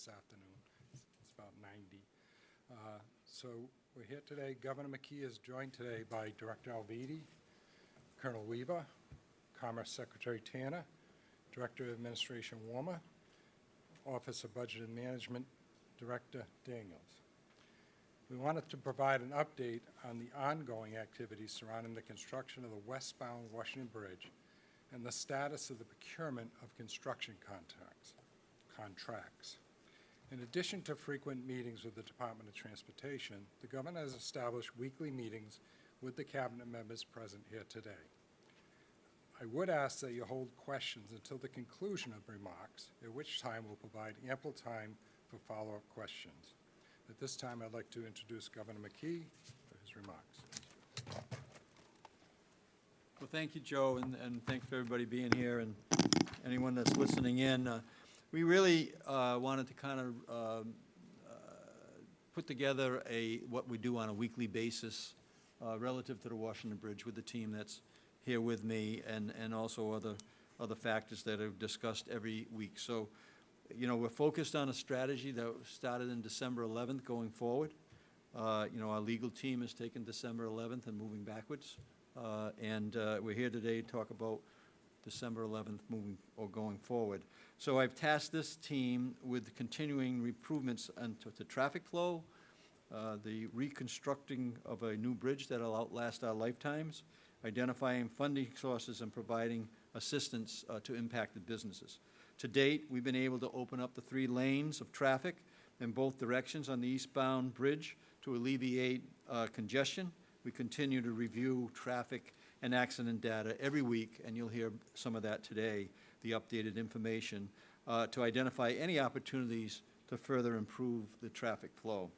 this afternoon. It's about 90. So we're here today. Governor McKee is joined today by Director Alviti, Colonel Weaver, Commerce Secretary Tanner, Director of Administration Warmer, Office of Budget and Management Director Daniels. We wanted to provide an update on the ongoing activities surrounding the construction of the westbound Washington Bridge and the status of the procurement of construction contracts. In addition to frequent meetings with the Department of Transportation, the governor has established weekly meetings with the cabinet members present here today. I would ask that you hold questions until the conclusion of remarks, at which time we'll provide ample time for follow-up questions. At this time, I'd like to introduce Governor McKee for his remarks. Well, thank you, Joe, and thanks for everybody being here and anyone that's listening in. We really wanted to kind of put together what we do on a weekly basis relative to the Washington Bridge with the team that's here with me and also other factors that are discussed every week. So, you know, we're focused on a strategy that started in December 11th going forward. You know, our legal team has taken December 11th and moving backwards. And we're here today to talk about December 11th going forward. So I've tasked this team with continuing improvements to traffic flow, the reconstructing of a new bridge that will outlast our lifetimes, identifying funding sources and providing assistance to impacted businesses. To date, we've been able to open up the 3 lanes of traffic in both directions on the eastbound bridge to alleviate congestion. We continue to review traffic and accident data every week, and you'll hear some of that today, the updated information, to identify any opportunities to further improve the traffic flow.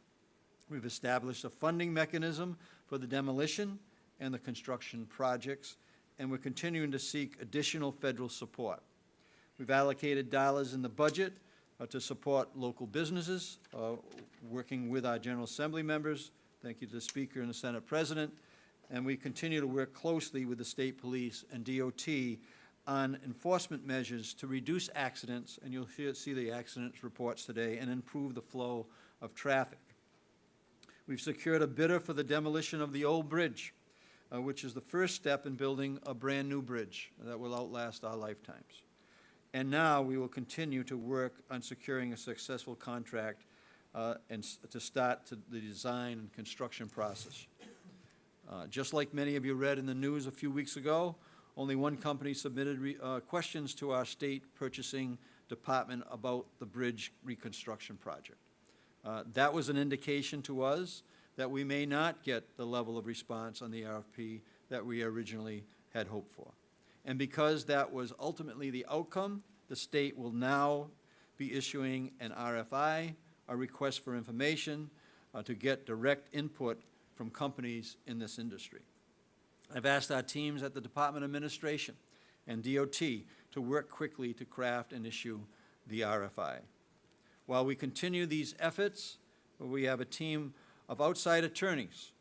We've established a funding mechanism for the demolition and the construction projects, and we're continuing to seek additional federal support. We've allocated dollars in the budget to support local businesses, working with our General Assembly members. Thank you to the Speaker and the Senate President. And we continue to work closely with the state police and DOT on enforcement measures to reduce accidents, and you'll see the accidents reports today, and improve the flow of traffic. We've secured a bidder for the demolition of the old bridge, which is the first step in building a brand new bridge that will outlast our lifetimes. And now we will continue to work on securing a successful contract and to start the design and construction process. Just like many of you read in the news a few weeks ago, only one company submitted questions to our state purchasing department about the bridge reconstruction project. That was an indication to us that we may not get the level of response on the RFP that we originally had hoped for. And because that was ultimately the outcome, the state will now be issuing an RFI, a request for information, to get direct input from companies in this industry. I've asked our teams at the Department of Administration and DOT to work quickly to craft and issue the RFI. While we continue these efforts, we have a team of outside attorneys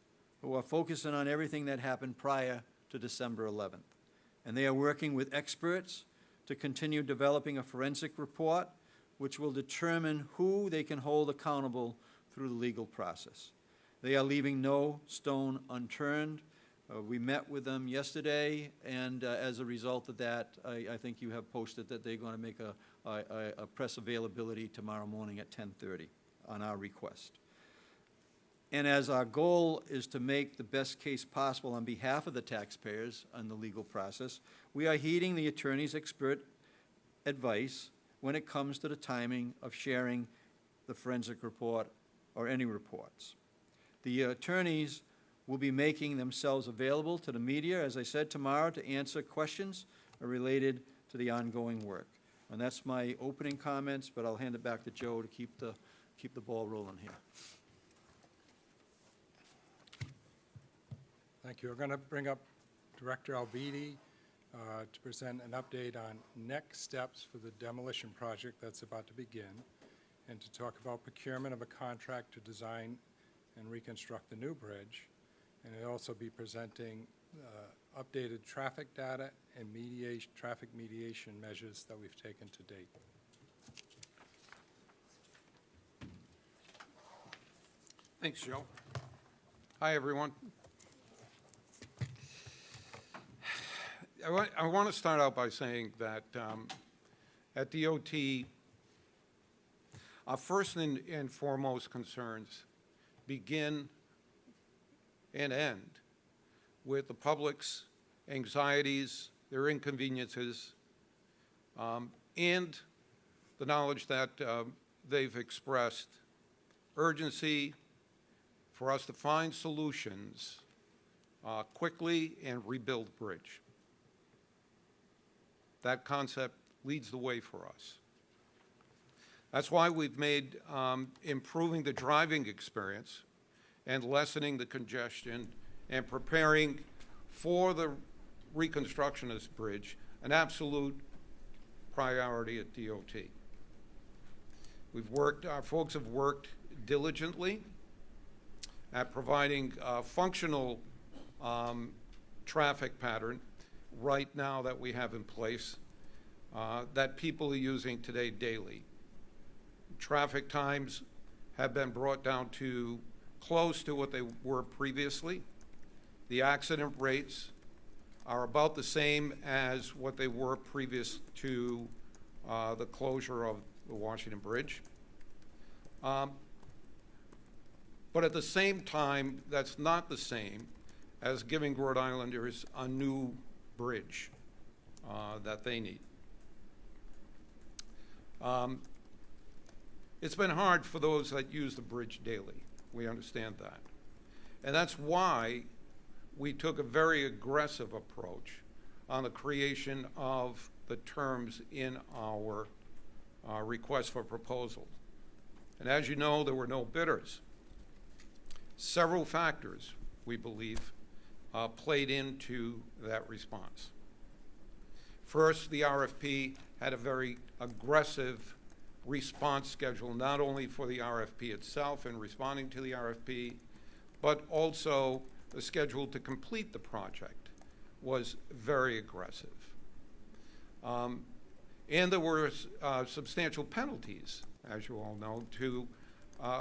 who are focusing on everything that happened prior to December 11th. And they are working with experts to continue developing a forensic report which will determine who they can hold accountable through the legal process. They are leaving no stone unturned. We met with them yesterday, and as a result of that, I think you have posted that they're going to make a press availability tomorrow morning at 10:30 on our request. And as our goal is to make the best case possible on behalf of the taxpayers on the legal process, we are heeding the attorney's expert advice when it comes to the timing of sharing the forensic report or any reports. The attorneys will be making themselves available to the media, as I said, tomorrow to answer questions related to the ongoing work. And that's my opening comments, but I'll hand it back to Joe to keep the ball rolling here. Thank you. We're going to bring up Director Alviti to present an update on next steps for the demolition project that's about to begin, and to talk about procurement of a contract to design and reconstruct the new bridge. And he'll also be presenting updated traffic data and traffic mediation measures that we've taken to date. Thanks, Joe. Hi, everyone. I want to start out by saying that at DOT, our first and foremost concerns begin and end with the public's anxieties, their inconveniences, and the knowledge that they've expressed urgency for us to find solutions quickly and rebuild the bridge. That concept leads the way for us. That's why we've made improving the driving experience and lessening the congestion and preparing for the reconstruction of this bridge an absolute priority at DOT. Our folks have worked diligently at providing a functional traffic pattern right now that we have in place that people are using today daily. Traffic times have been brought down to close to what they were previously. The accident rates are about the same as what they were previous to the closure of the Washington Bridge. But at the same time, that's not the same as giving Rhode Islanders a new bridge that they need. It's been hard for those that use the bridge daily. We understand that. And that's why we took a very aggressive approach on the creation of the terms in our request for proposal. And as you know, there were no bidders. Several factors, we believe, played into that response. First, the RFP had a very aggressive response schedule, not only for the RFP itself and responding to the RFP, but also the schedule to complete the project was very aggressive. And there were substantial penalties, as you all know,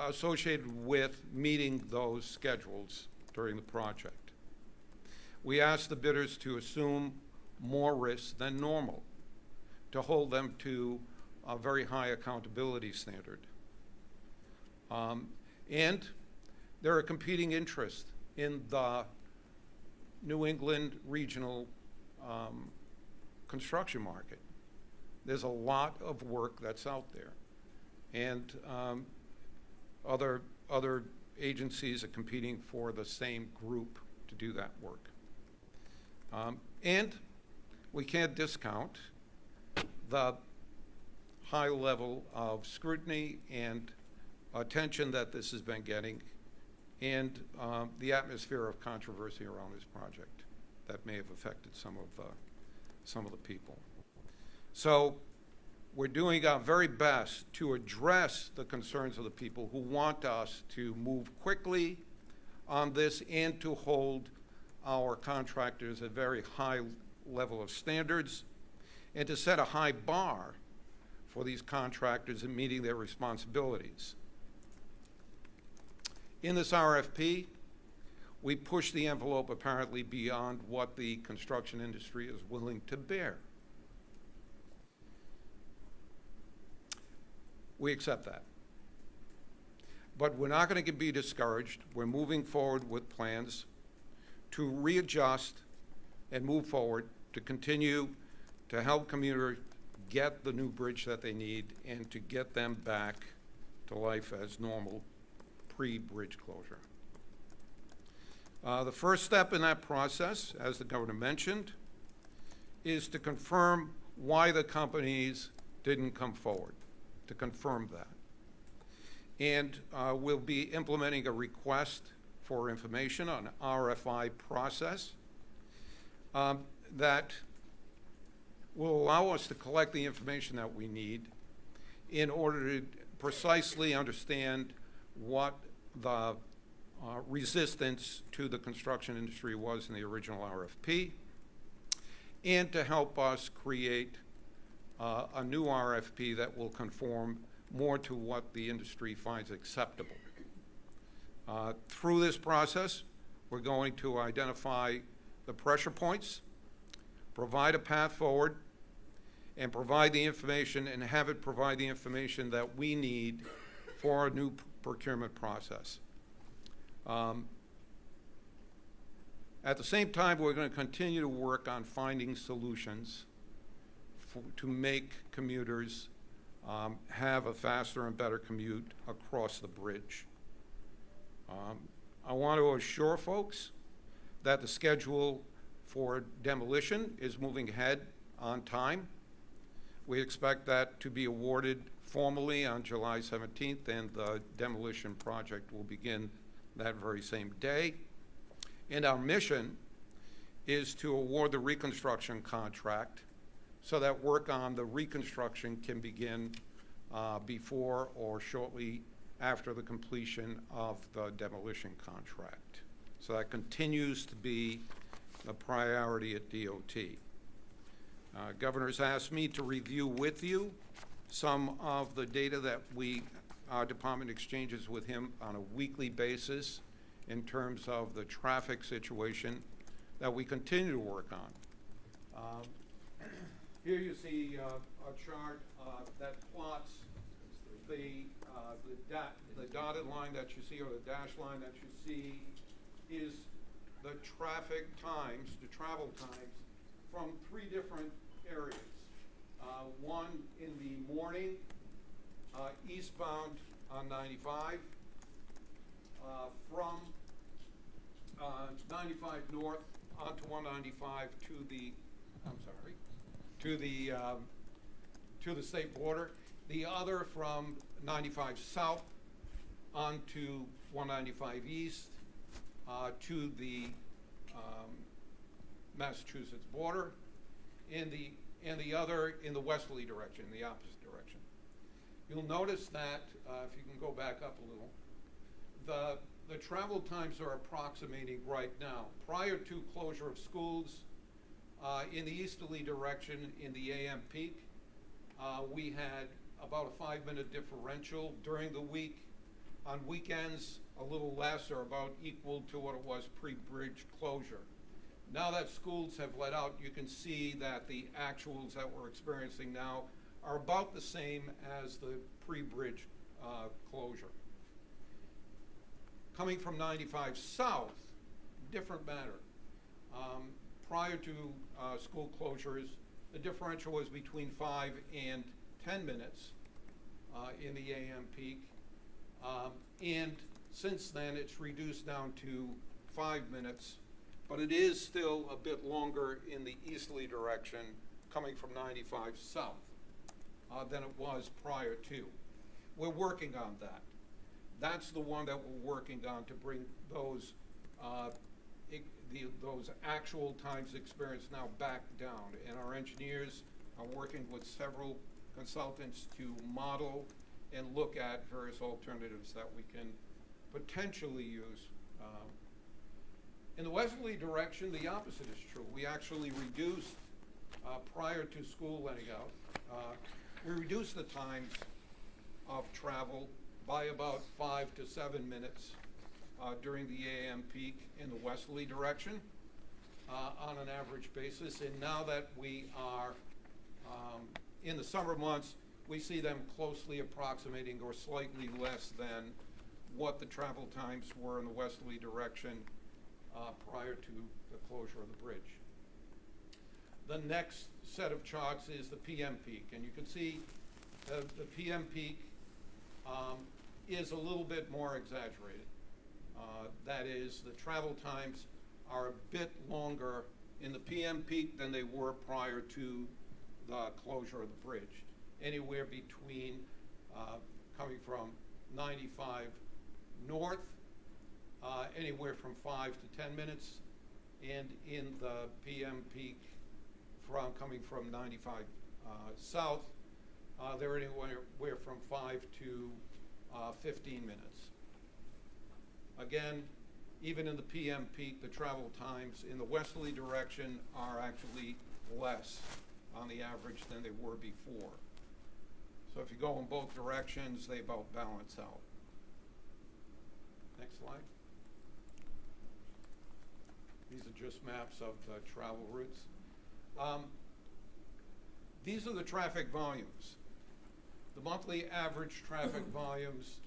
associated with meeting those schedules during the project. We asked the bidders to assume more risks than normal, to hold them to a very high accountability standard. And there are competing interests in the New England regional construction market. There's a lot of work that's out there. And other agencies are competing for the same group to do that work. And we can't discount the high level of scrutiny and attention that this has been getting, and the atmosphere of controversy around this project that may have affected some of the people. So we're doing our very best to address the concerns of the people who want us to move quickly on this and to hold our contractors at a very high level of standards and to set a high bar for these contractors in meeting their responsibilities. In this RFP, we push the envelope apparently beyond what the construction industry is willing to bear. We accept that. But we're not going to be discouraged. We're moving forward with plans to readjust and move forward to continue to help commuters get the new bridge that they need and to get them back to life as normal pre-bridge closure. The first step in that process, as the governor mentioned, is to confirm why the companies didn't come forward, to confirm that. And we'll be implementing a request for information on RFI process that will allow us to collect the information that we need in order to precisely understand what the resistance to the construction industry was in the original RFP, and to help us create a new RFP that will conform more to what the industry finds acceptable. Through this process, we're going to identify the pressure points, provide a path forward, and provide the information and have it provide the information that we need for a new procurement process. At the same time, we're going to continue to work on finding solutions to make commuters have a faster and better commute across the bridge. I want to assure folks that the schedule for demolition is moving ahead on time. We expect that to be awarded formally on July 17th, and the demolition project will begin that very same day. And our mission is to award the reconstruction contract so that work on the reconstruction can begin before or shortly after the completion of the demolition contract. So that continues to be a priority at DOT. Governor's asked me to review with you some of the data that our department exchanges with him on a weekly basis in terms of the traffic situation that we continue to work on. Here you see a chart that plots the dotted line that you see, or the dashed line that you see, is the traffic times, the travel times, from 3 different areas. One in the morning, eastbound on 95, from 95 north onto 195 to the state border. The other from 95 south onto 195 east to the Massachusetts border, and the other in the westerly direction, the opposite direction. You'll notice that, if you can go back up a little, the travel times are approximating right now. Prior to closure of schools, in the easterly direction in the AM peak, we had about a 5-minute differential during the week. On weekends, a little less, or about equal to what it was pre-bridge closure. Now that schools have let out, you can see that the actuals that we're experiencing now are about the same as the pre-bridge closure. Coming from 95 south, different matter. Prior to school closures, the differential was between 5 and 10 minutes in the AM peak. And since then, it's reduced down to 5 minutes, but it is still a bit longer in the easterly direction coming from 95 south than it was prior to. We're working on that. That's the one that we're working on to bring those those actual times experienced now back down. And our engineers are working with several consultants to model and look at various alternatives that we can potentially use. In the westerly direction, the opposite is true. We actually reduced, prior to school letting out, we reduced the times of travel by about 5 to 7 minutes during the AM peak in the westerly direction on an average basis. And now that we are in the summer months, we see them closely approximating or slightly less than what the travel times were in the westerly direction prior to the closure of the bridge. The next set of charts is the PM peak, and you can see the PM peak is a little bit more exaggerated. That is, the travel times are a bit longer in the PM peak than they were prior to the closure of the bridge. Anywhere between coming from 95 north, anywhere from 5 to 10 minutes, and in the PM peak coming from 95 south, they're anywhere from 5 to 15 minutes. Again, even in the PM peak, the travel times in the westerly direction are actually less on the average than they were before. So if you go in both directions, they about balance out. Next slide. These are just maps of the travel routes. These are the traffic volumes. The monthly average traffic volumes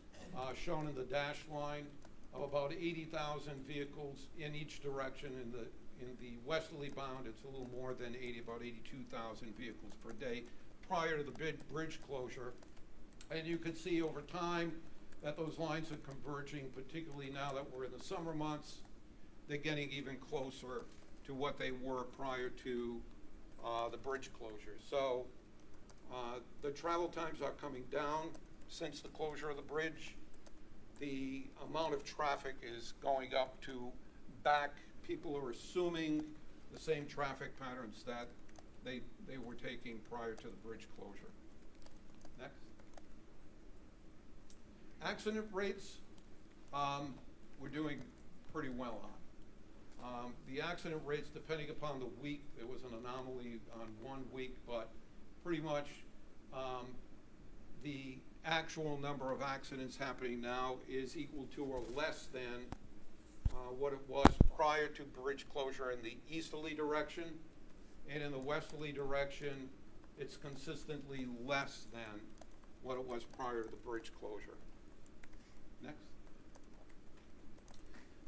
shown in the dashed line of about 80,000 vehicles in each direction. In the westerly bound, it's a little more than 80, about 82,000 vehicles per day prior to the bridge closure. And you can see over time that those lines are converging, particularly now that we're in the summer months. They're getting even closer to what they were prior to the bridge closure. So the travel times are coming down since the closure of the bridge. The amount of traffic is going up to back. People are assuming the same traffic patterns that they were taking prior to the bridge closure. Next. Accident rates, we're doing pretty well on. The accident rates, depending upon the week, there was an anomaly on one week, but pretty much the actual number of accidents happening now is equal to or less than what it was prior to bridge closure in the easterly direction, and in the westerly direction, it's consistently less than what it was prior to the bridge closure. Next.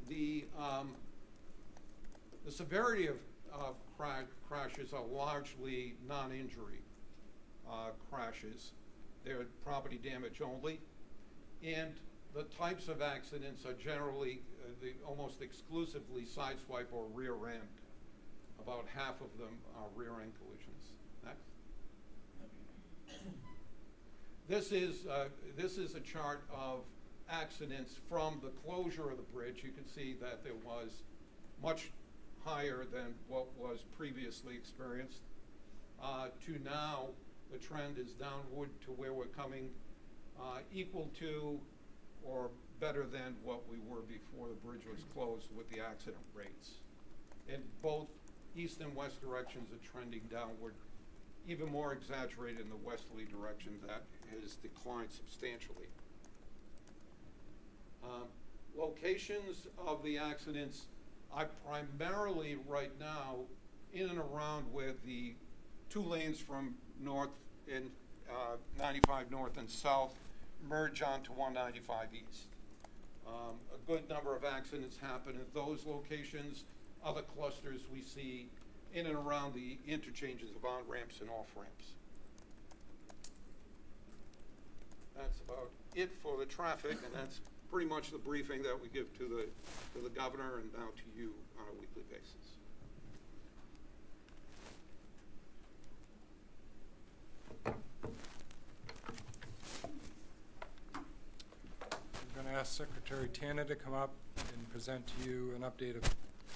The severity of crashes are largely non-injury crashes. They're property damage only, and the types of accidents are generally almost exclusively sideswipe or rear end. About half of them are rear end collisions. Next. This is a chart of accidents from the closure of the bridge. You can see that there was much higher than what was previously experienced. To now, the trend is downward to where we're coming equal to or better than what we were before the bridge was closed with the accident rates. And both east and west directions are trending downward, even more exaggerated in the westerly direction that has declined substantially. Locations of the accidents are primarily right now in and around where the two lanes from north in 95 north and south merge onto 195 east. A good number of accidents happen at those locations. Other clusters we see in and around the interchanges of on-ramps and off-ramps. That's about it for the traffic, and that's pretty much the briefing that we give to the governor and now to you on a weekly basis. I'm going to ask Secretary Tanner to come up and present to you an update of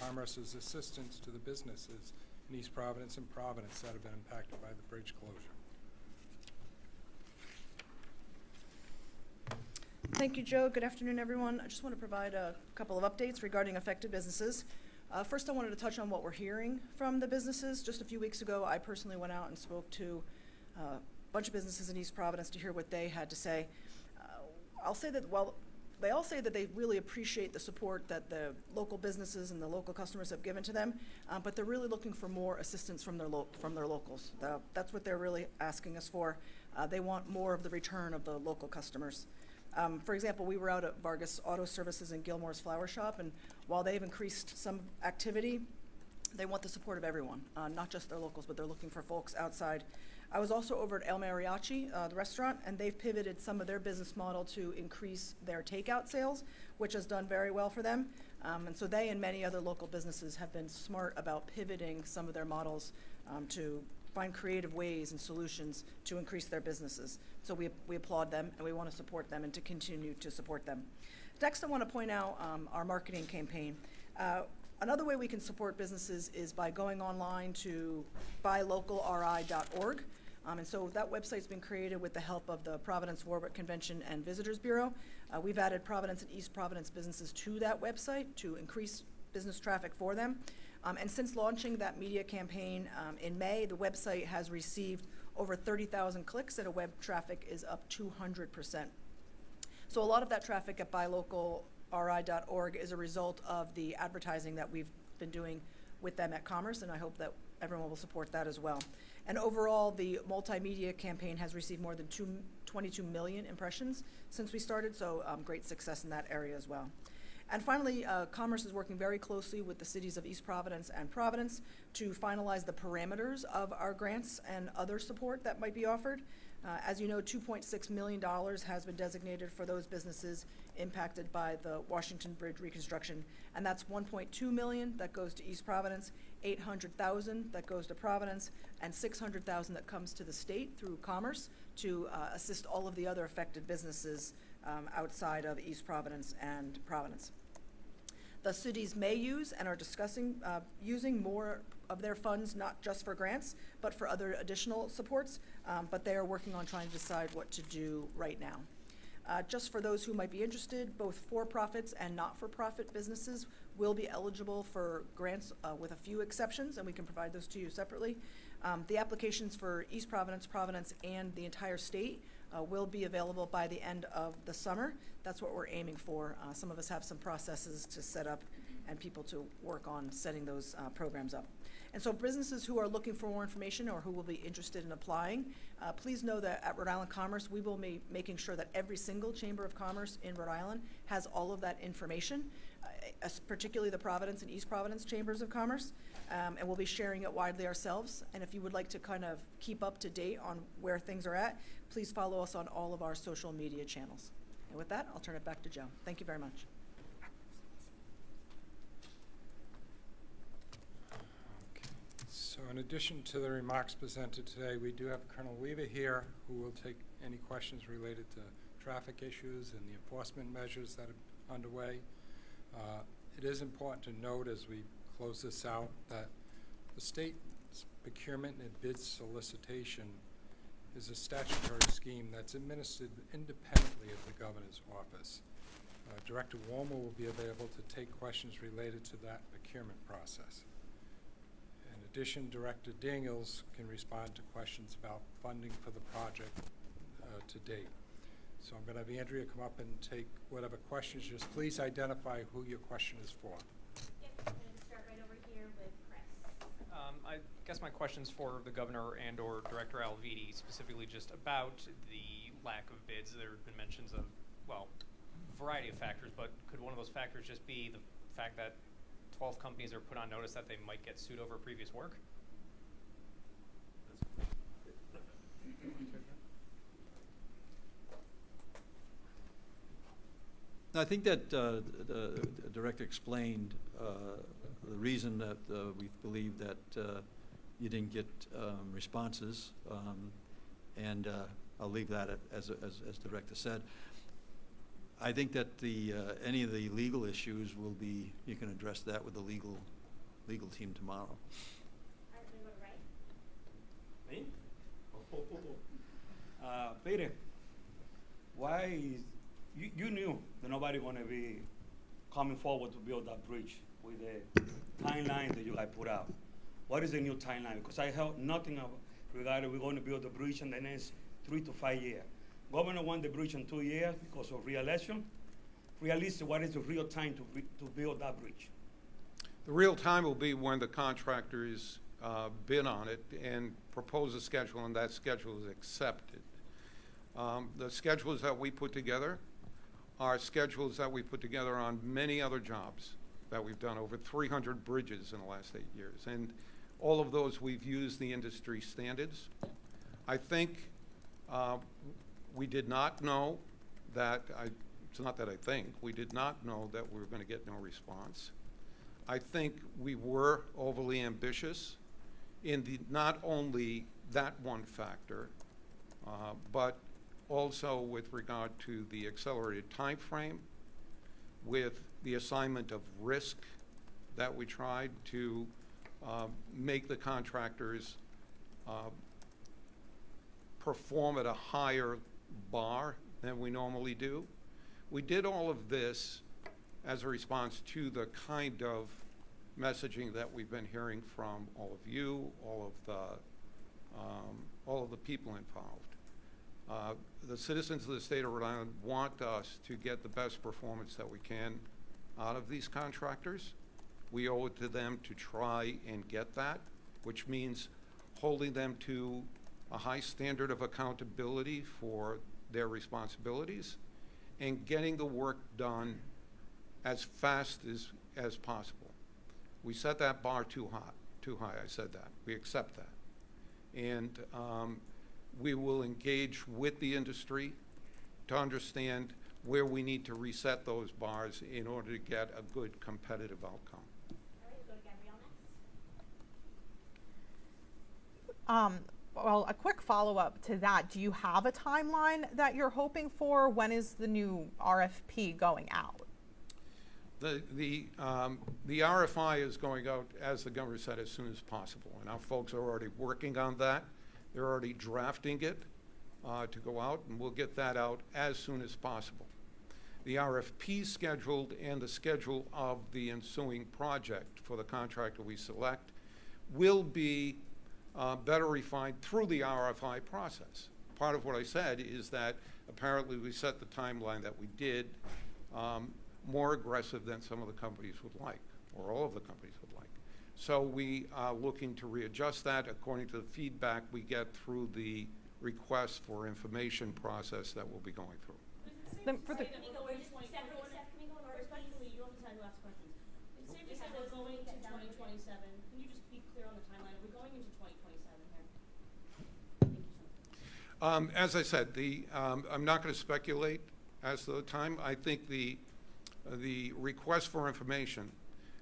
Commerce's assistance to the businesses in East Providence and Providence that have been impacted by the bridge closure. Thank you, Joe. Good afternoon, everyone. I just want to provide a couple of updates regarding affected businesses. First, I wanted to touch on what we're hearing from the businesses. Just a few weeks ago, I personally went out and spoke to a bunch of businesses in East Providence to hear what they had to say. I'll say that while they all say that they really appreciate the support that the local businesses and the local customers have given to them, but they're really looking for more assistance from their locals. That's what they're really asking us for. They want more of the return of the local customers. For example, we were out at Vargas Auto Services in Gilmore's Flower Shop, and while they've increased some activity, they want the support of everyone, not just their locals, but they're looking for folks outside. I was also over at El Mariachi, the restaurant, and they've pivoted some of their business model to increase their takeout sales, which has done very well for them. And so they and many other local businesses have been smart about pivoting some of their models to find creative ways and solutions to increase their businesses. So we applaud them, and we want to support them and to continue to support them. Next, I want to point out our marketing campaign. Another way we can support businesses is by going online to buylocalri.org. And so that website's been created with the help of the Providence Warwick Convention and Visitors Bureau. We've added Providence and East Providence businesses to that website to increase business traffic for them. And since launching that media campaign in May, the website has received over 30,000 clicks, and web traffic is up 200%. So a lot of that traffic at ri.org is a result of the advertising that we've been doing with them at Commerce, and I hope that everyone will support that as well. And overall, the multimedia campaign has received more than 22 million impressions since we started, so great success in that area as well. And finally, Commerce is working very closely with the cities of East Providence and Providence to finalize the parameters of our grants and other support that might be offered. As you know, $2.6 million has been designated for those businesses impacted by the Washington Bridge reconstruction, and that's $1.2 million that goes to East Providence, $800,000 that goes to Providence, and $600,000 that comes to the state through Commerce to assist all of the other affected businesses outside of East Providence and Providence. The cities may use and are discussing using more of their funds, not just for grants, but for other additional supports, but they are working on trying to decide what to do right now. Just for those who might be interested, both for-profits and not-for-profit businesses will be eligible for grants with a few exceptions, and we can provide those to you separately. The applications for East Providence, Providence, and the entire state will be available by the end of the summer. That's what we're aiming for. Some of us have some processes to set up and people to work on setting those programs up. And so businesses who are looking for more information or who will be interested in applying, please know that at Rhode Island Commerce, we will be making sure that every single Chamber of Commerce in Rhode Island has all of that information, particularly the Providence and East Providence Chambers of Commerce, and we'll be sharing it widely ourselves. And if you would like to kind of keep up to date on where things are at, please follow us on all of our social media channels. And with that, I'll turn it back to Joe. Thank you very much. Okay. So in addition to the remarks presented today, we do have Colonel Weaver here who will take any questions related to traffic issues and the enforcement measures that are underway. It is important to note as we close this out that the state's procurement and bid solicitation is a statutory scheme that's administered independently of the governor's office. Director Warmer will be available to take questions related to that procurement process. In addition, Director Daniels can respond to questions about funding for the project to date. So I'm going to have Andrea come up and take whatever questions. Just please identify who your question is for. Yep, I'm going to start right over here with Chris. I guess my question's for the governor and/or Director Alviti, specifically just about the lack of bids. There have been mentions of, well, a variety of factors, but could one of those factors just be the fact that 12 companies are put on notice that they might get sued over previous work? I think that the director explained the reason that we believe that you didn't get responses, and I'll leave that as director said. I think that any of the legal issues will be, you can address that with the legal team tomorrow. All right, we go to Ray. Me? Peter, why is, you knew that nobody gonna be coming forward to build that bridge with the timeline that you guys put out. What is the new timeline? Because I heard nothing regarding we're going to build the bridge in the next 3 to 5 years. Governor won the bridge in 2 years because of re-election. Realistically, what is the real time to build that bridge? The real time will be when the contractors bid on it and propose a schedule, and that schedule is accepted. The schedules that we put together are schedules that we put together on many other jobs that we've done, over 300 bridges in the last 8 years. And all of those, we've used the industry standards. I think we did not know that, it's not that I think, we did not know that we were going to get no response. I think we were overly ambitious in not only that one factor, but also with regard to the accelerated time frame, with the assignment of risk that we tried to make the contractors perform at a higher bar than we normally do. We did all of this as a response to the kind of messaging that we've been hearing from all of you, all of the people involved. The citizens of the state of Rhode Island want us to get the best performance that we can out of these contractors. We owe it to them to try and get that, which means holding them to a high standard of accountability for their responsibilities and getting the work done as fast as possible. We set that bar too high, I said that. We accept that. And we will engage with the industry to understand where we need to reset those bars in order to get a good competitive outcome. All right, we'll go to Gabrielle next. Well, a quick follow-up to that. Do you have a timeline that you're hoping for? When is the new RFP going out? The RFI is going out, as the governor said, as soon as possible. And our folks are already working on that. They're already drafting it to go out, and we'll get that out as soon as possible. The RFP scheduled and the schedule of the ensuing project for the contractor we select will be better refined through the RFI process. Part of what I said is that apparently we set the timeline that we did more aggressive than some of the companies would like, or all of the companies would like. So we are looking to readjust that according to the feedback we get through the request for information process that we'll be going through. For the, Can we go, Steph, can we go in order, please? You don't decide who asks questions. It's safe to say we're going to 2027. Can you just be clear on the timeline? We're going into 2027 here. Thank you so much. As I said, I'm not going to speculate as to the time. I think the request for information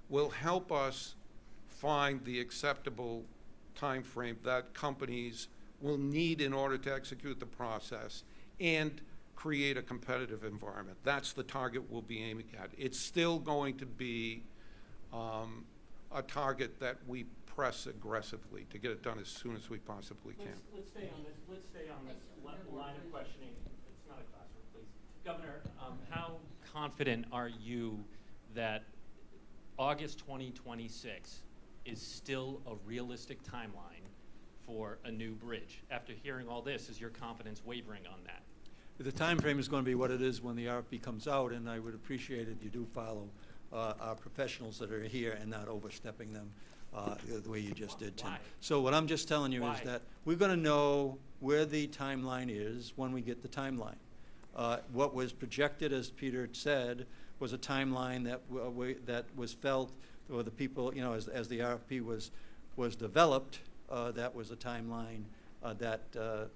will help us find the acceptable time frame that companies will need in order to execute the process and create a competitive environment. That's the target we'll be aiming at. It's still going to be a target that we press aggressively to get it done as soon as we possibly can. Let's stay on this. Let's stay on this line of questioning. It's not a classroom, please. Governor, how confident are you that August 2026 is still a realistic timeline for a new bridge? After hearing all this, is your confidence wavering on that? The time frame is going to be what it is when the RFP comes out, and I would appreciate if you do follow our professionals that are here and not overstepping them the way you just did, Tim. Why? So what I'm just telling you Why? is that we're going to know where the timeline is when we get the timeline. What was projected, as Peter said, was a timeline that was felt, or the people, as the RFP was developed, that was a timeline that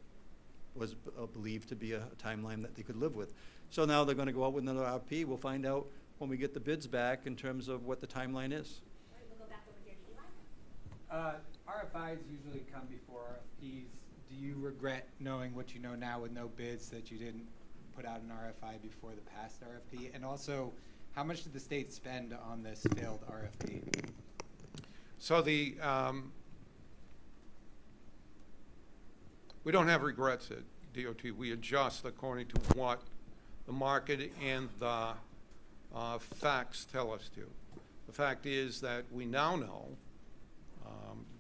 was believed to be a timeline that they could live with. So now they're going to go out with another RFP. We'll find out when we get the bids back in terms of what the timeline is. All right, we'll go back over here to Eli. RFIs usually come before RFPs. Do you regret knowing what you know now with no bids that you didn't put out an RFI before the past RFP? And also, how much did the state spend on this failed RFP? So we don't have regrets at DOT. We adjust according to what the market and the facts tell us to. The fact is that we now know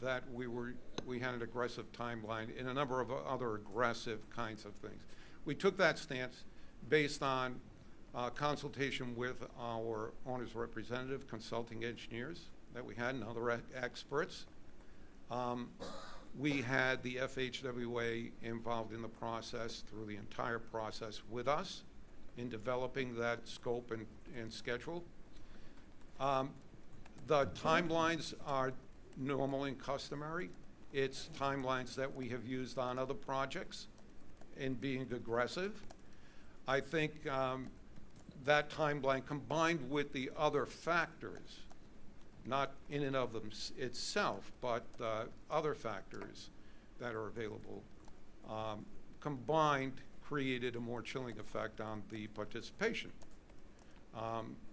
that we had an aggressive timeline and a number of other aggressive kinds of things. We took that stance based on consultation with our owner's representative, consulting engineers that we had, and other experts. We had the FHWA involved in the process through the entire process with us in developing that scope and schedule. The timelines are normal and customary. It's timelines that we have used on other projects in being aggressive. I think that timeline combined with the other factors, not in and of them itself, but other factors that are available, combined created a more chilling effect on the participation.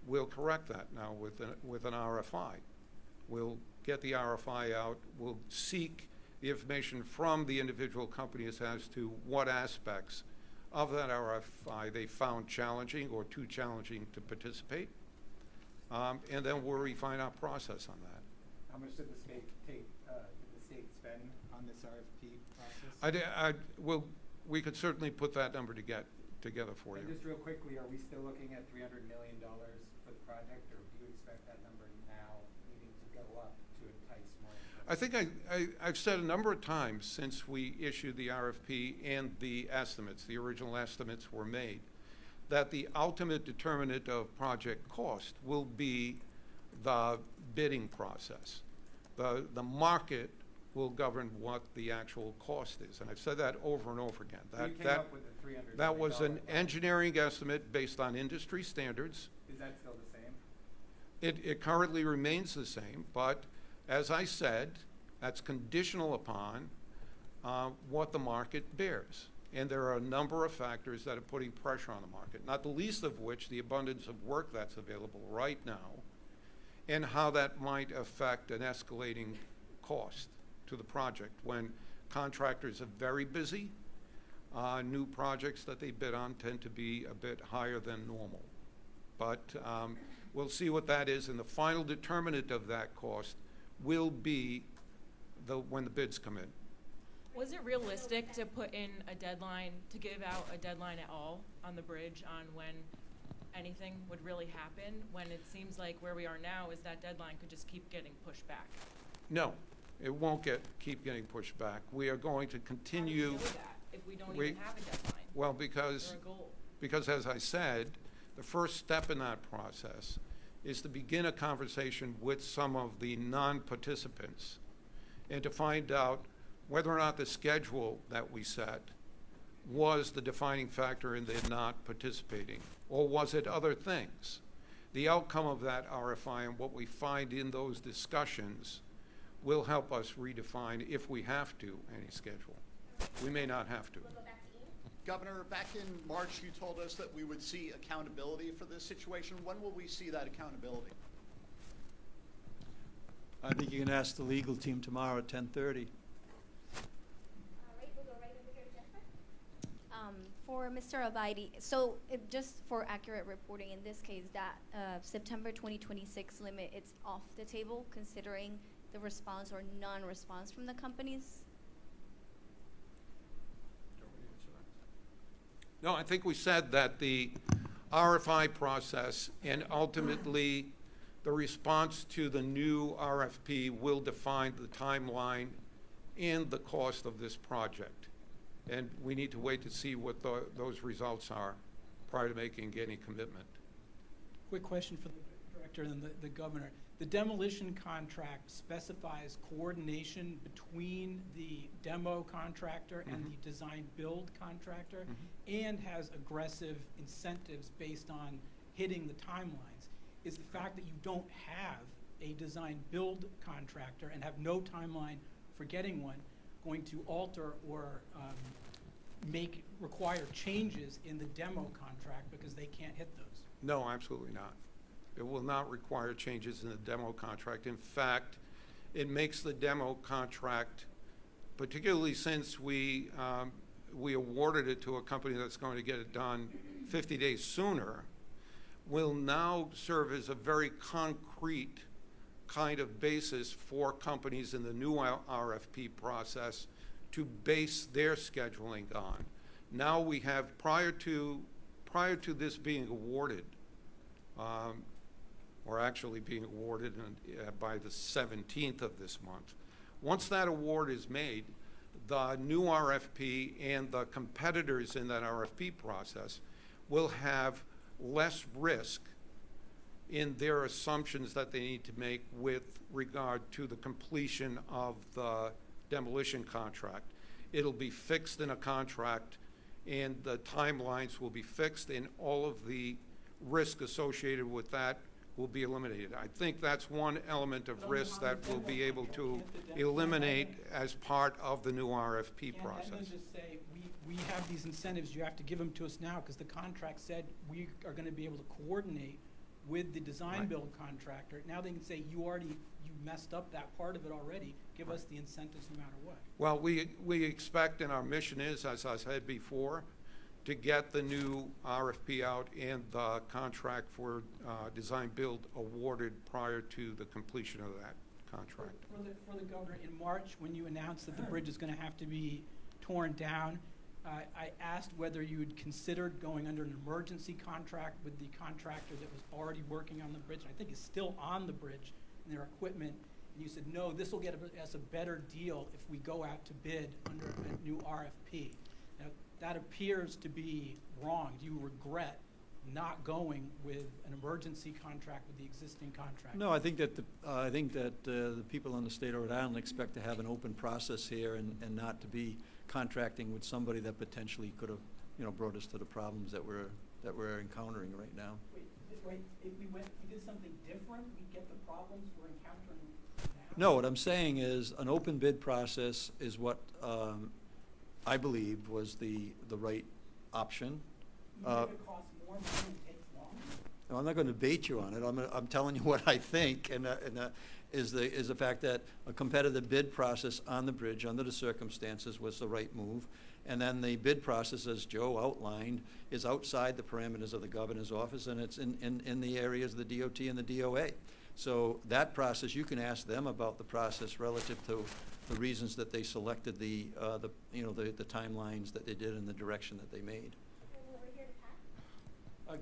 We'll correct that now with an RFI. We'll get the RFI out. We'll seek the information from the individual companies as to what aspects of that RFI they found challenging or too challenging to participate. And then we'll refine our process on that. How much did the state spend on this RFP process? we could certainly put that number together for And you. just real quickly, are we still looking at $300 million for the project, or do you expect that number now needing to go up to entice more investment? I think I've said a number of times since we issued the RFP and the estimates, the original estimates were made, that the ultimate determinant of project cost will be the bidding process. The market will govern what the actual cost is, and I've said that over and over again. So you came up with the $300 That was an million. engineering estimate based on industry standards. Is that still the same? It currently remains the same, but as I said, that's conditional upon what the market bears. And there are a number of factors that are putting pressure on the market, not the least of which the abundance of work that's available right now and how that might affect an escalating cost to the project. When contractors are very busy, new projects that they bid on tend to be a bit higher than normal. But we'll see what that is, and the final determinant of that cost will be when the bids come in. Was it realistic to put in a deadline, to give out a deadline at all on the bridge on when anything would really happen, when it seems like where we are now is that deadline could just keep getting pushed back? No, it won't keep getting pushed back. We are going to continue. How do we know that if we don't even have a deadline Well, or because a goal? as I said, the first step in that process is to begin a conversation with some of the non-participants and to find out whether or not the schedule that we set was the defining factor in their not participating, or was it other things? The outcome of that RFI and what we find in those discussions will help us redefine, if we have to, any schedule. We may not have to. We'll go back to Ian. Governor, back in March, you told us that we would see accountability for this situation. When will we see that accountability? I think you can ask the legal team tomorrow at 10:30. All right, we'll go right over here to Jennifer. For Mr. Abidi, so just for accurate reporting, in this case, that September 2026 limit, it's off the table considering the response or non-response from the companies? No, I think we said that the RFI process and ultimately the response to the new RFP will define the timeline and the cost of this project. And we need to wait to see what those results are prior to making any commitment. Quick question for the director and the governor. The demolition contract specifies coordination between the demo contractor and the design-build contractor, and has aggressive incentives based on hitting the timelines. Is the fact that you don't have a design-build contractor and have no timeline for getting one going to alter or require changes in the demo contract because they can't hit those? No, absolutely not. It will not require changes in the demo contract. In fact, it makes the demo contract, particularly since we awarded it to a company that's going to get it done 50 days sooner, will now serve as a very concrete kind of basis for companies in the new RFP process to base their scheduling on. Now we have, prior to this being awarded, or actually being awarded by the 17th of this month. Once that award is made, the new RFP and the competitors in that RFP process will have less risk in their assumptions that they need to make with regard to the completion of the demolition contract. It'll be fixed in a contract, and the timelines will be fixed, and all of the risk associated with that will be eliminated. I think that's one element of risk that we'll be able to eliminate as part of the new RFP process. Can't Edmund just say, we have these incentives, you have to give them to us now, because the contract said we are going to be able to coordinate with the design-build contractor. Now they can say, you messed up that part of it already, give us the incentives no matter what. Well, we expect, and our mission is, as I said before, to get the new RFP out and the contract for design-build awarded prior to the completion of that contract. For the governor, in March, when you announced that the bridge is going to have to be torn down, I asked whether you had considered going under an emergency contract with the contractor that was already working on the bridge, and I think is still on the bridge, and their equipment. And you said, no, this will get us a better deal if we go out to bid under a new RFP. Now, that appears to be wrong. Do you regret not going with an emergency contract with the existing contractor? No, I think that the people in the state of Rhode Island expect to have an open process here and not to be contracting with somebody that potentially could have, brought us to the problems that we're encountering right now. Wait, if we did something different, we'd get the problems we're encountering now? No, what I'm saying is an open bid process is what I believe was the right option. You think it costs more money and takes longer? No, I'm not going to debate you on it. I'm telling you what I think, and is the fact that a competitive bid process on the bridge under the circumstances was the right move. And then the bid process, as Joe outlined, is outside the parameters of the governor's office, and it's in the areas of the DOT and the DOA. So that process, you can ask them about the process relative to the reasons that they selected the timelines that they did and the direction that they made.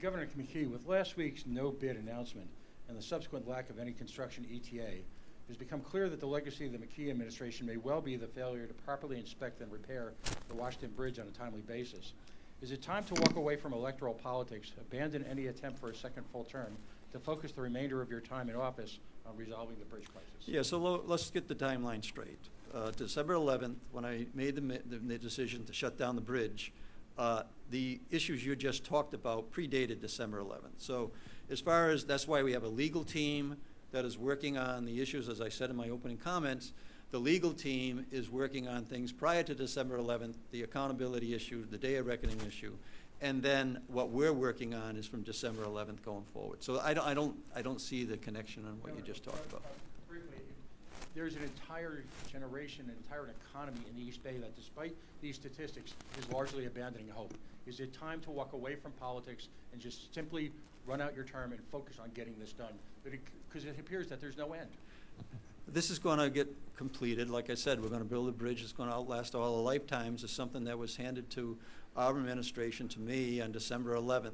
Governor McKee, with last week's no bid announcement and the subsequent lack of any construction ETA, it has become clear that the legacy of the McKee administration may well be the failure to properly inspect and repair the Washington Bridge on a timely basis. Is it time to walk away from electoral politics, abandon any attempt for a second full term, to focus the remainder of your time in office on resolving the bridge crisis? Yeah, so let's get the timeline straight. December 11th, when I made the decision to shut down the bridge, the issues you just talked about predated December 11th. So as far as, that's why we have a legal team that is working on the issues, as I said in my opening comments. The legal team is working on things prior to December 11th, the accountability issue, the day of reckoning issue, and then what we're working on is from December 11th going forward. So I don't see the connection on what you just talked about. Briefly, there's an entire generation, an entire economy in the East Bay that, despite these statistics, is largely abandoning hope. Is it time to walk away from politics and just simply run out your term and focus on getting this done? Because it appears that there's no end. This is going to get completed. Like I said, we're going to build a bridge that's going to outlast all the lifetimes. It's something that was handed to our administration, to me, on December 11th.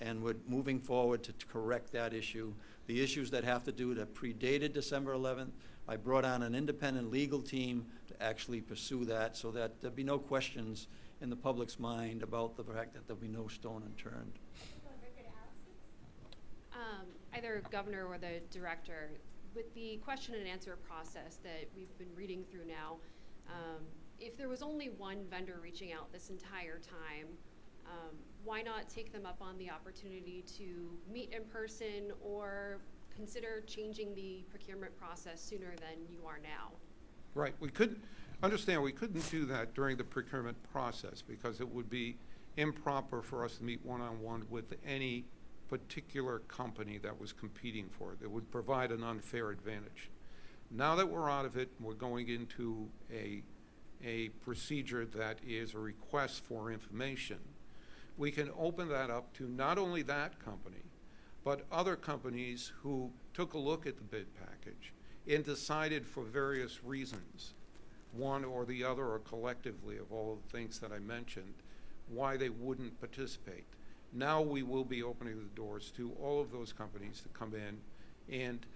And we're moving forward to correct that issue. The issues that have to do that predated December 11th, I brought on an independent legal team to actually pursue that so that there'll be no questions in the public's mind about the fact that there'll be no stone unturned. Either governor or the director, with the question and answer process that we've been reading through now, if there was only one vendor reaching out this entire time, why not take them up on the opportunity to meet in person or consider changing the procurement process sooner than you are now? Right. We couldn't do that during the procurement process because it would be improper for us to meet one-on-one with any particular company that was competing for it. It would provide an unfair advantage. Now that we're out of it, we're going into a procedure that is a request for information. We can open that up to not only that company, but other companies who took a look at the bid package and decided for various reasons, one or the other or collectively of all the things that I mentioned, why they wouldn't participate. Now we will be opening the doors to all of those companies to come in and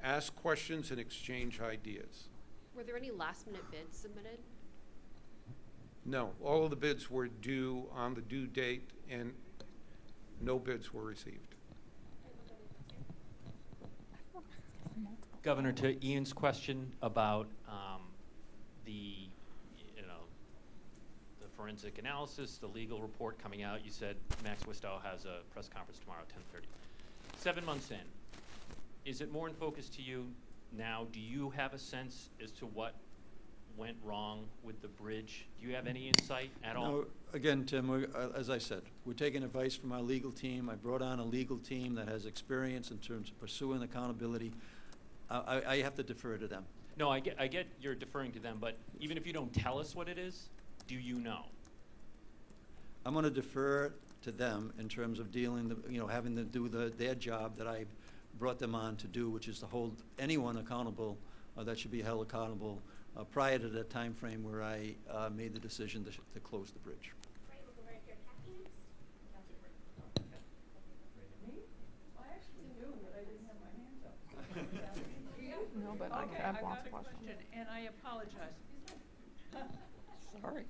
ask questions and exchange ideas. Were there any last minute bids submitted? No, all of the bids were due on the due date and no bids were received. Governor, to Ian's question about the forensic analysis, the legal report coming out, you said Max Wistow has a press conference tomorrow at 10:30. 7 months in, is it more in focus to you now? Do you have a sense as to what went wrong with the bridge? Do you have any insight at all? No, again, Tim, as I said, we're taking advice from our legal team. I brought on a legal team that has experience in terms of pursuing accountability. I have to defer to them. No, I get you're deferring to them, but even if you don't tell us what it is, do you know? I'm going to defer to them in terms of having to do their job that I brought them on to do, which is to hold anyone accountable that should be held accountable prior to the time frame where I made the decision to close the bridge. Right, we'll go right here. Kathy next. I actually do, but I didn't have my hands up. No, but I Okay, have I've lots got of a questions. question, and I apologize. Sorry.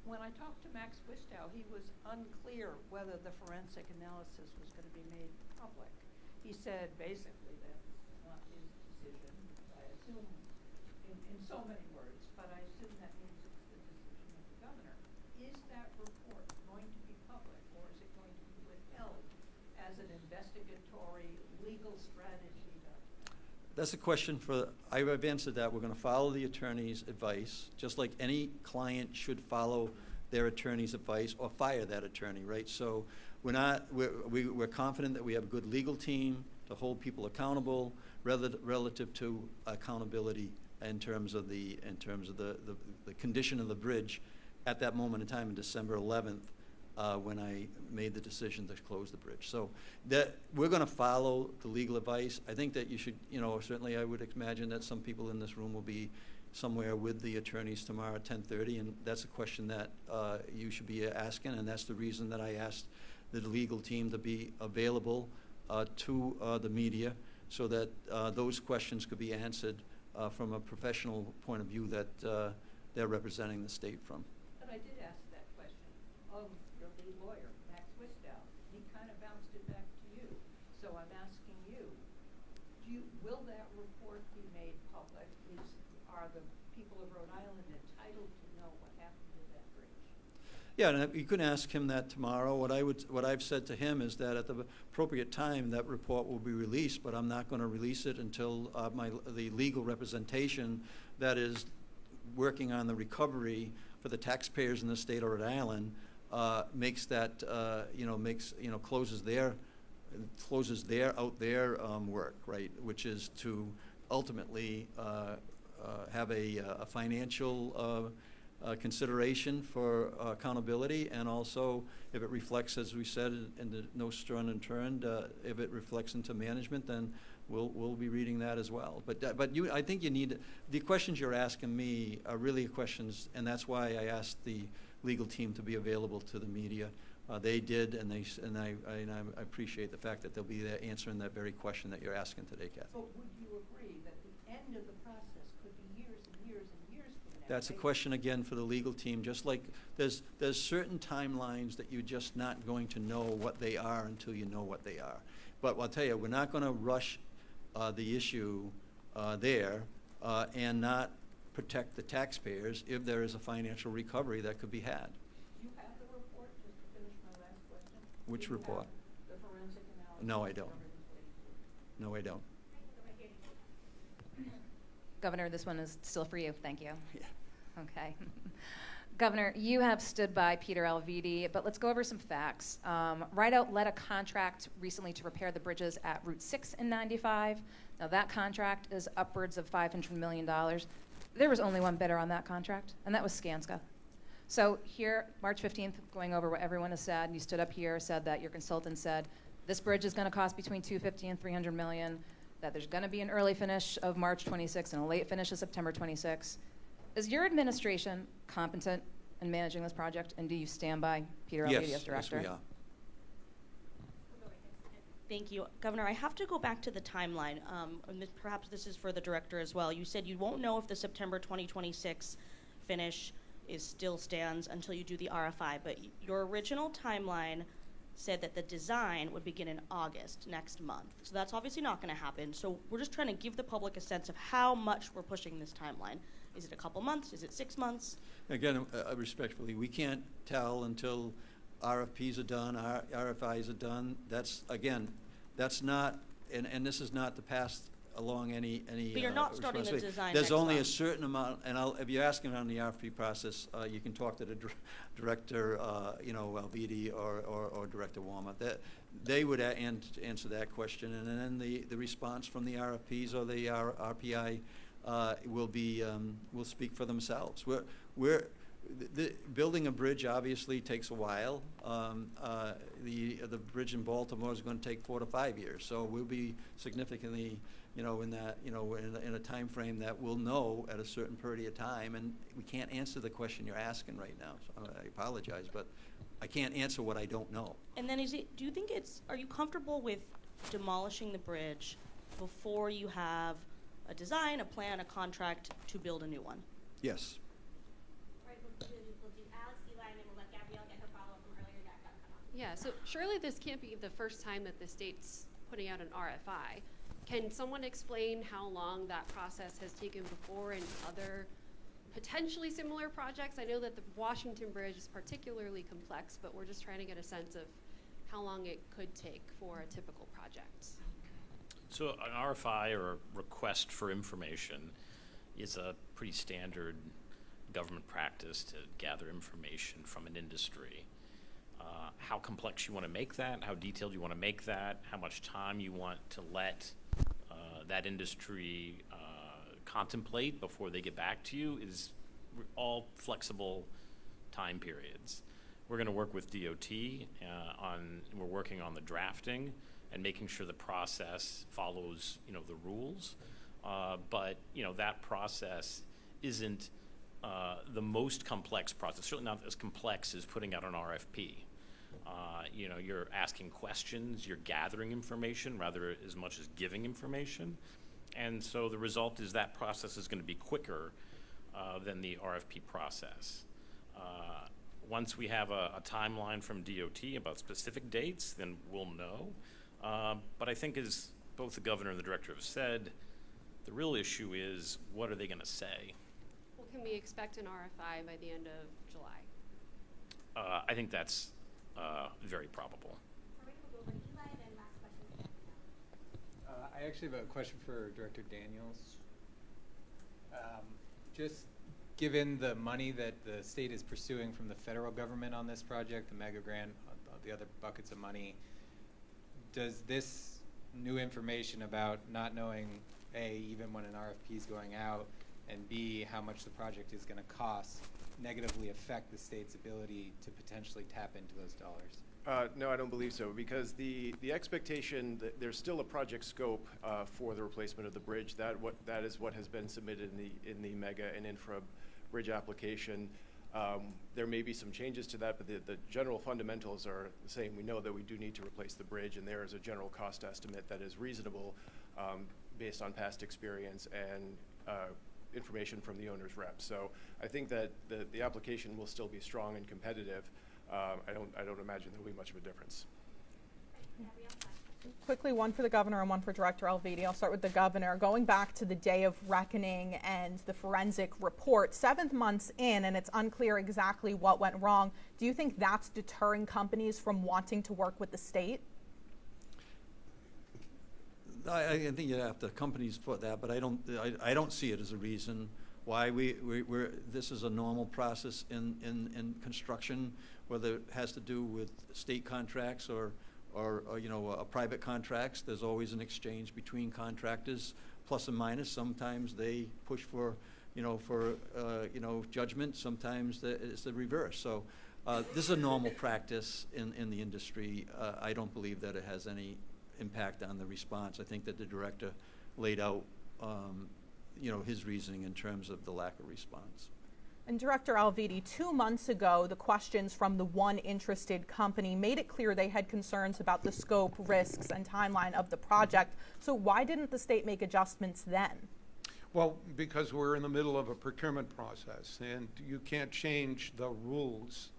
When I talked to Max Wistow, he was unclear whether the forensic analysis was going to be made public. He said basically that it's not his decision, I assume, in so many words, but I assume that means it's the decision of the governor. Is that report going to be public, or is it going to be withheld as an investigatory legal strategy document? That's a question for, I've answered that. We're going to follow the attorney's advice, just like any client should follow their attorney's advice or fire that attorney, right? So we're confident that we have a good legal team to hold people accountable relative to accountability in terms of the condition of the bridge at that moment in time, on December 11th, when I made the decision to close the bridge. So that we're going to follow the legal advice. I think that you should, certainly I would imagine that some people in this room will be somewhere with the attorneys tomorrow at 10:30, and that's a question that you should be asking, and that's the reason that I asked the legal team to be available to the media so that those questions could be answered from a professional point of view that they're representing the state from. But I did ask that question of the lead lawyer, Max Wistow. He kind of bounced it back to you. So I'm asking you, will that report be made public? Are the people of Rhode Island entitled to know what happened to that bridge? Yeah, and you can ask him that tomorrow. What I've said to him is that at the appropriate time, that report will be released, but I'm not going to release it until the legal representation that is working on the recovery for the taxpayers in the state of Rhode Island makes that, closes their work, right, which is to ultimately have a financial consideration for accountability, and also if it reflects, as we said, in the no stone unturned, if it reflects into management, then we'll be reading that as well. But I think you need, the questions you're asking me are really questions, and that's why I asked the legal team to be available to the media. They did, and I appreciate the fact that they'll be there answering that very question that you're asking today, Kathy. But would you agree that the end of the process could be years and years and years from now? That's a question, again, for the legal team. Just like there's certain timelines that you're just not going to know what they are until you know what they are. But I'll tell you, we're not going to rush the issue there and not protect the taxpayers if there is a financial recovery that could be had. You have the report, just to finish my last question? Which Do you report? have the forensic analysis? No, I don't. of everything? No, I don't. Governor, this one is still for you. Thank you. Yeah. Okay. Governor, you have stood by Peter Alviti, but let's go over some facts. Rideout led a contract recently to repair the bridges at Route 6 and 95. Now, that contract is upwards of $500 million. There was only one bidder on that contract, and that was Skanska. So here, March 15th, going over what everyone has said, you stood up here, said that your consultant said, this bridge is going to cost between $250 and $300 million, that there's going to be an early finish of March 26 and a late finish of September 26. Is your administration competent in managing this project, and do you stand by Peter Alviti as director? Yes, we are. Thank you. Governor, I have to go back to the timeline. Perhaps this is for the director as well. You said you won't know if the September 2026 finish still stands until you do the RFI, but your original timeline said that the design would begin in August next month. So that's obviously not going to happen. So we're just trying to give the public a sense of how much we're pushing this timeline. Is it a couple months? Is it 6 months? Again, respectfully, we can't tell until RFPs are done, RFIs are done. That's, again, that's not, and this is not to pass along any But you're not starting the design There's next only a month. certain amount, and if you're asking on the RFP process, you can talk to the director, Alviti or Director Warmer. They would answer that question, and then the response from the RFPs or the RPI will speak for themselves. building a bridge obviously takes a while. The bridge in Baltimore is going to take 4 to 5 years, so we'll be significantly, in that, in a time frame that we'll know at a certain period of time, and we can't answer the question you're asking right now. So I apologize, but I can't answer what I don't know. And then do you think are you comfortable with demolishing the bridge before you have a design, a plan, a contract to build a new one? Yes. Yeah, so surely this can't be the first time that the state's putting out an RFI. Can someone explain how long that process has taken before in other potentially similar projects? I know that the Washington Bridge is particularly complex, but we're just trying to get a sense of how long it could take for a typical project. So an RFI, or a request for information, is a pretty standard government practice to gather information from an industry. How complex you want to make that, how detailed you want to make that, how much time you want to let that industry contemplate before they get back to you is all flexible time periods. We're going to work with DOT we're working on the drafting and making sure the process follows, the rules. But, that process isn't the most complex process, certainly not as complex as putting out an RFP. You're asking questions, you're gathering information rather as much as giving information. And so the result is that process is going to be quicker than the RFP process. Once we have a timeline from DOT about specific dates, then we'll know. But I think, as both the governor and the director have said, the real issue is, what are they going to say? Well, can we expect an RFI by the end of July? I think that's very probable. I actually have a question for Director Daniels. Just given the money that the state is pursuing from the federal government on this project, the mega grant, the other buckets of money, does this new information about not knowing, A, even when an RFP is going out, and B, how much the project is going to cost, negatively affect the state's ability to potentially tap into those dollars? No, I don't believe so, because the expectation that there's still a project scope for the replacement of the bridge. That is what has been submitted in the mega and infra bridge application. There may be some changes to that, but the general fundamentals are the same. We know that we do need to replace the bridge, and there is a general cost estimate that is reasonable based on past experience and information from the owner's rep. So I think that the application will still be strong and competitive. I don't imagine there will be much of a difference. Quickly, one for the governor and one for Director Alviti. I'll start with the governor. Going back to the day of reckoning and the forensic report, 7 months in, and it's unclear exactly what went wrong, do you think that's deterring companies from wanting to work with the state? I think you have to companies for that, but I don't see it as a reason why this is a normal process in construction, whether it has to do with state contracts or private contracts. There's always an exchange between contractors, plus and minus. Sometimes they push for judgment. Sometimes it's the reverse. So this is a normal practice in the industry. I don't believe that it has any impact on the response. I think that the director laid out his reasoning in terms of the lack of response. And Director Alviti, 2 months ago, the questions from the one interested company made it clear they had concerns about the scope, risks, and timeline of the project. So why didn't the state make adjustments then? Well, because we're in the middle of a procurement process, and you can't change the rules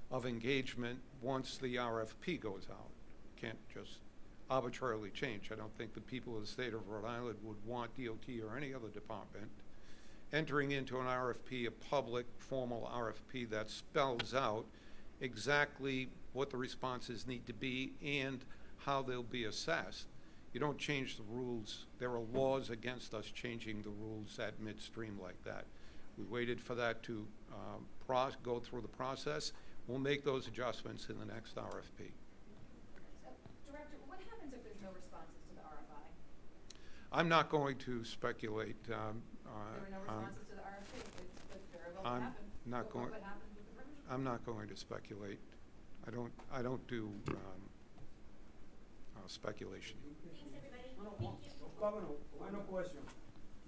of engagement once the RFP goes out. You can't just arbitrarily change. I don't think the people of the state of Rhode Island would want DOT or any other department entering into an RFP, a public, formal RFP that spells out exactly what the responses need to be and how they'll be assessed. You don't change the rules. There are laws against us changing the rules at midstream like that. We waited for that to go through the process. We'll make those adjustments in the next RFP. So, Director, what happens if there's no responses to the RFI? I'm not going to speculate. There were no responses to the RFP. It very well could happen. not going, I'm not going to speculate. I don't do speculation. Governor, final question.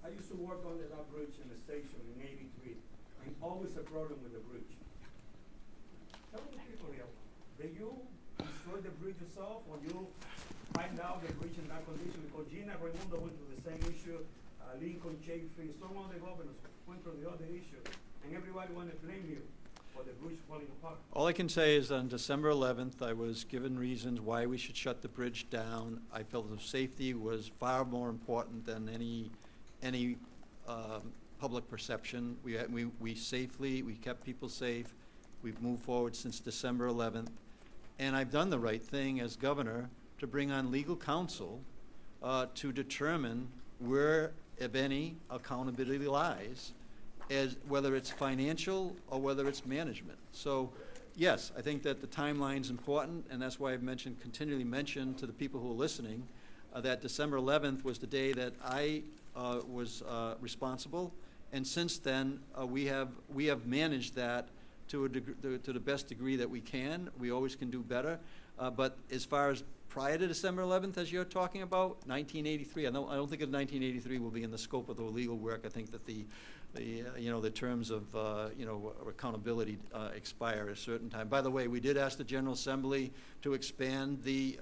I used to work under that bridge in the station in '83, and always a problem with the bridge. Tell the people here, did you destroy the bridge yourself, or you find out the bridge in that condition? Because Gina Raimundo went through the same issue, Lincoln Chafee, some other governors went through the other issue, and everybody wanted to blame you for the bridge falling apart. All I can say is on December 11th, I was given reasons why we should shut the bridge down. I felt the safety was far more important than any public perception. We kept people safe. We've moved forward since December 11th. And I've done the right thing as governor to bring on legal counsel to determine where, if any, accountability lies, as whether it's financial or whether it's management. So, yes, I think that the timeline's important, and that's why I've continually mentioned to the people who are listening that December 11th was the day that I was responsible, and since then we have managed that to the best degree that we can. We always can do better, but as far as prior to December 11th, as you're talking about, 1983, I don't think of 1983 will be in the scope of the legal work. I think that the terms of accountability expire at a certain time. By the way, we did ask the General Assembly to expand the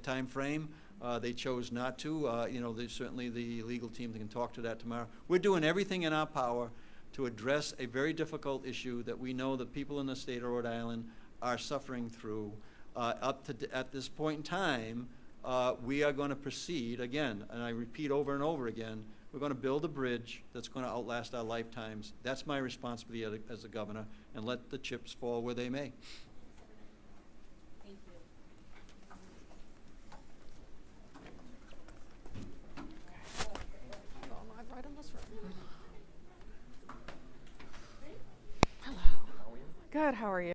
time frame. They chose not to. Certainly the legal team can talk to that tomorrow. We're doing everything in our power to address a very difficult issue that we know the people in the state of Rhode Island are suffering through. At this point in time, we are going to proceed again, and I repeat over and over again, we're going to build a bridge that's going to outlast our lifetimes. That's my responsibility as a governor, and let the chips fall where they may. Thank you. Good, how are you?